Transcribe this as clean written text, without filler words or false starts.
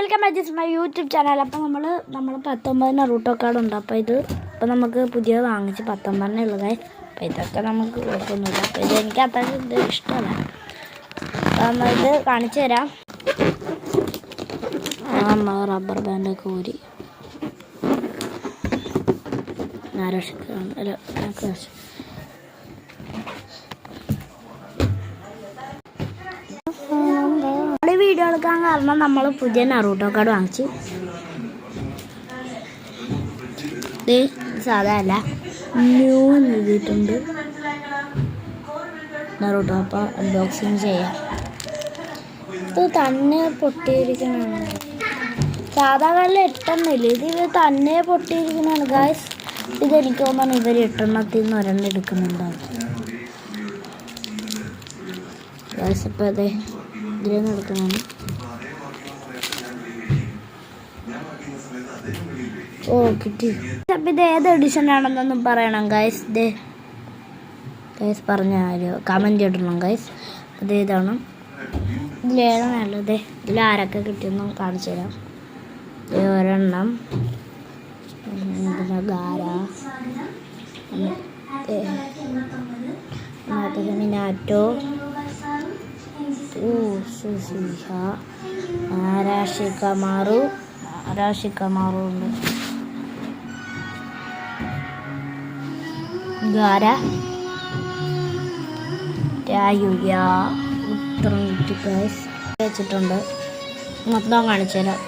Welcome back to my YouTube channel. അപ്പോൾ നമ്മൾ 19 Naruto card ഉണ്ട്. അപ്പോൾ ഇപ്പോൾ നമുക്ക് പുതിയത് വാങ്ങിച്ച് 19 ഉള്ളതായി. അപ്പോൾ ഇതൊക്കെ നമുക്ക് കുഴപ്പമൊന്നുമില്ല. അപ്പോൾ എനിക്ക് അത്ര ഇഷ്ടമല്ല. അപ്പോൾ നമ്മളിത് കാണിച്ചു തരാം. റബ്ബർ ബാൻഡൊക്കെ ഊരി വീഡിയോ എടുക്കാൻ കാരണം നമ്മൾ പുതിയ നറൂട്ടോ കാർഡ് വാങ്ങിച്ചു. സാധാരണ ന്യൂ എഴുതിയിട്ടുണ്ട് നറൂട്ടോ. അപ്പോൾ അൺബോക്സിങ് ചെയ്യാം. ഇത് തന്നെ പൊട്ടിയിരിക്കുന്നതാണ്. സാധാ കാലിൽ 8 ഇത് തന്നെ പൊട്ടിയിരിക്കുന്നതാണ് ഗായ്സ്. ഇതെനിക്ക് തോന്നുന്നു ഇവർ 8 നിന്ന് ഒരെണ്ണം എടുക്കുന്നുണ്ടാവും ഗായ്സ്. ഇപ്പോൾ അതെ ഇതിലൊന്നും എടുക്കുന്നതാണ്. ഓ കിട്ടി. അപ്പം ഇത് ഏത് എഡിഷൻ ആണെന്നൊന്നും പറയണം ഗൈസ്. ഗൈസ് പറഞ്ഞാലോ കമൻറ്റ് ഇടണം ഗൈസ്. അത് ഇതാണ്, ഇതിലേതാണുള്ളത്, ഇതിലാരൊക്കെ കിട്ടിയെന്നും കാണിച്ചു തരാം. ഒരെണ്ണം ഗാര, മിനാറ്റോ, ആരാഷിക്കമാറു ഉണ്ട്, ഗാര, ഉത്തരം വെച്ചിട്ടുണ്ട്. മൊത്തം കാണിച്ചു തരാം.